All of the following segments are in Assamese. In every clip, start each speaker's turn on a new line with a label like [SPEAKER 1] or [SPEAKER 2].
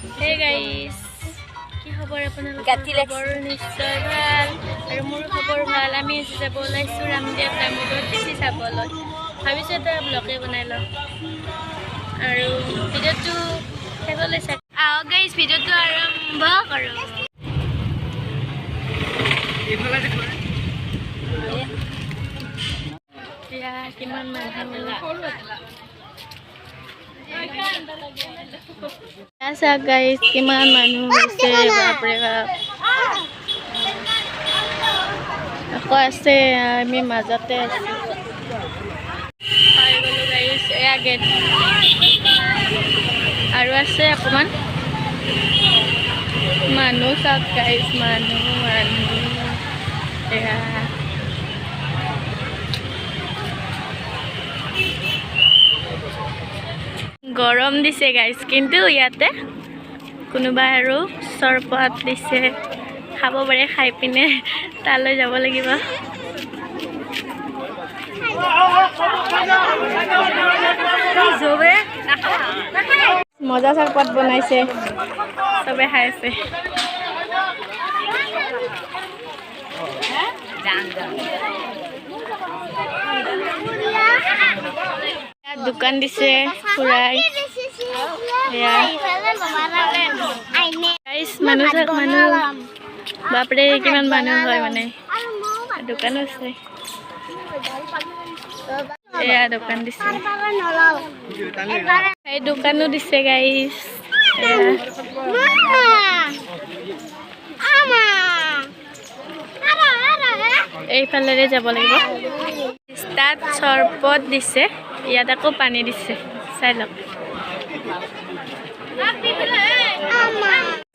[SPEAKER 1] Hey guys, কি খবৰ আপোনালোকৰ? খবৰ নিশ্চয় ভাল আৰু মোৰ খবৰ ভাল। আমি যাব ওলাইছোঁ ৰামদেৱ ডাঙৰীত বেছি চাবলৈ। ভাবিছোঁ এটা ব্লগে বনাই লওঁ আৰু ভিডিঅ'টো শেষলৈ চাওক। আহক গাইজ, ভিডিঅ'টো আৰম্ভ কৰোঁ। এতিয়া কিমান মানুহ চাওক গাইজ, কিমান মানুহ হৈছে, বাপৰে বাপ। আকৌ আছে, আমি মাজতে আছো। পাই গ'লো গাইজ, এয়া গেট আৰু আছে অকণমান মানুহ। চাওক গাইজ, মানুহ এয়া গৰম দিছে গাইজ, কিন্তু ইয়াতে কোনোবাই আৰু চৰবত দিছে, খাব পাৰে। খাই পিনে তালৈ যাব লাগিব। মজা চৰবত বনাইছে, চবে খাই আছে। দোকান দিছে ফুৰাই। মানুহ চাওক, মানুহ বাপৰে কিমান মানুহ হয় মানে। দোকানো আছে, এয়া দোকান দিছে, এই দোকানো দিছে গাইজ। এইফালেৰে যাব লাগিব। তাত চৰবত দিছে, ইয়াত আকৌ পানী দিছে, চাই লওক।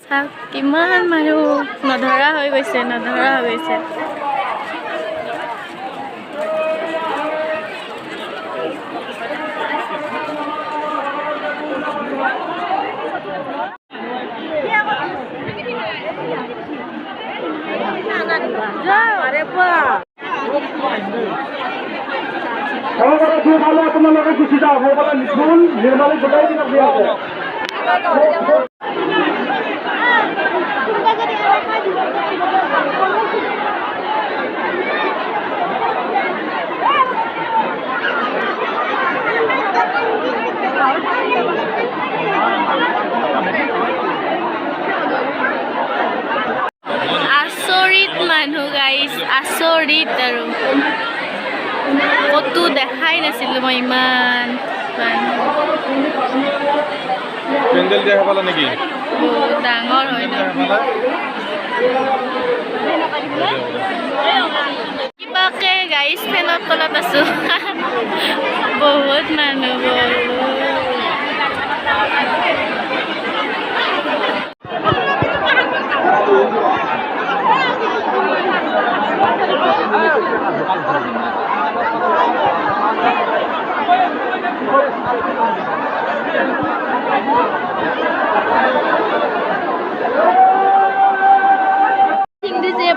[SPEAKER 1] চাওক কিমান মানুহ, নধৰা হৈ গৈছে, নধৰা হৈ গৈছে।
[SPEAKER 2] আপোনালোকে গুচি যাওক, নিৰ্মালী গোটাই দিনক দিয়া আছে।
[SPEAKER 1] আচৰিত মানুহ গাইজ, আচৰিত। আৰু ক'তো দেখাই নাছিলোঁ মই ইমান মানুহ।
[SPEAKER 3] পেণ্ডেল দিয়া পালা নেকি?
[SPEAKER 1] বহুত ডাঙৰ হয় ন। কিবাকে গাইজ ফেনৰ তলত আছোঁ। বহুত মানুহ, বহুত।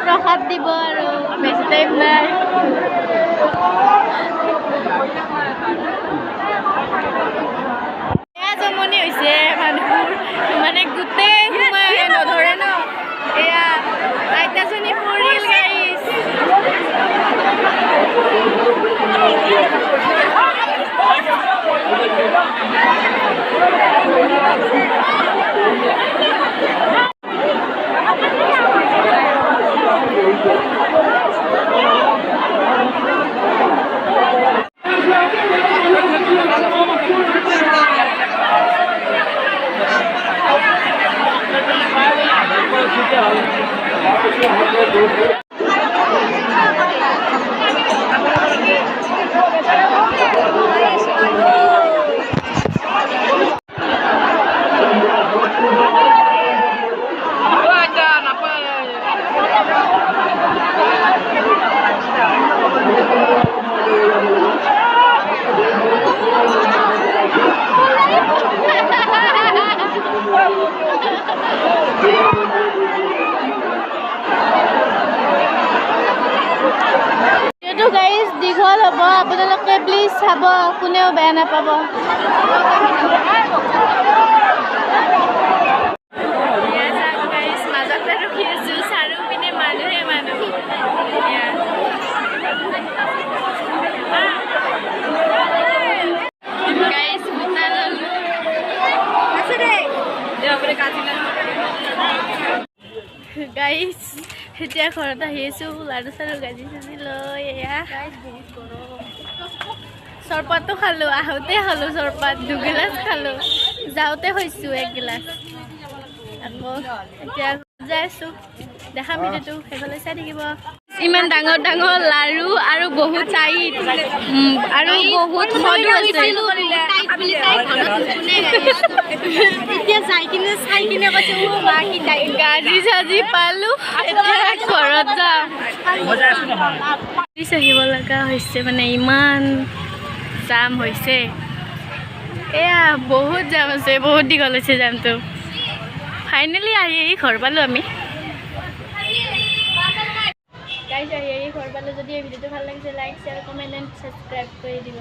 [SPEAKER 1] প্ৰসাদ দিব আৰু বেছি টাইম নাই। এয়া জমনি হৈছে মানুহবোৰ, মানে গোটেই সোমাই নধৰে ন। এয়া আইতাজনী পৰিল গাইজ। দীঘল হ'ব, আপোনালোকে প্লিজ চাব, কোনেও বেয়া নাপাব। গাইছ এতিয়া ঘৰত আহি আছো লাড়ু চাড়ু গাজি চাজি লৈ এয়া চৰপাতো খালো আহোঁতে খালো চৰপাত 2 গিলাচ খালো যাওঁতে হৈছো 1 গিলাচ আকৌ এতিয়া যাই আছো দেখা ভিডিঅ'টো সেইফালে চাই থাকিব ইমান ডাঙৰ ডাঙৰ লাড়ু আৰু বহুত চাইট আৰু বহুত সৰু আছে এতিয়া যাই কিনে চাই কিনে কৈছে ও মা কি গাজি চাজি পালো এতিয়া ঘৰত যাম আহিব লগা হৈছে মানে ইমান জাম হৈছে এয়া বহুত জাম আছে বহুত দীঘল হৈছে জামটো ফাইনেলি আহি ঘৰ পালোঁ আমি গাইজ আহি ঘৰ পালোঁ যদি এই ভিডিঅ'টো ভাল লাগিছে like share comment and subscribe কৰি দিব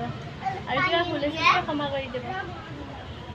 [SPEAKER 1] আৰু কিবা ভুল হৈছে ক্ষমা কৰি দিব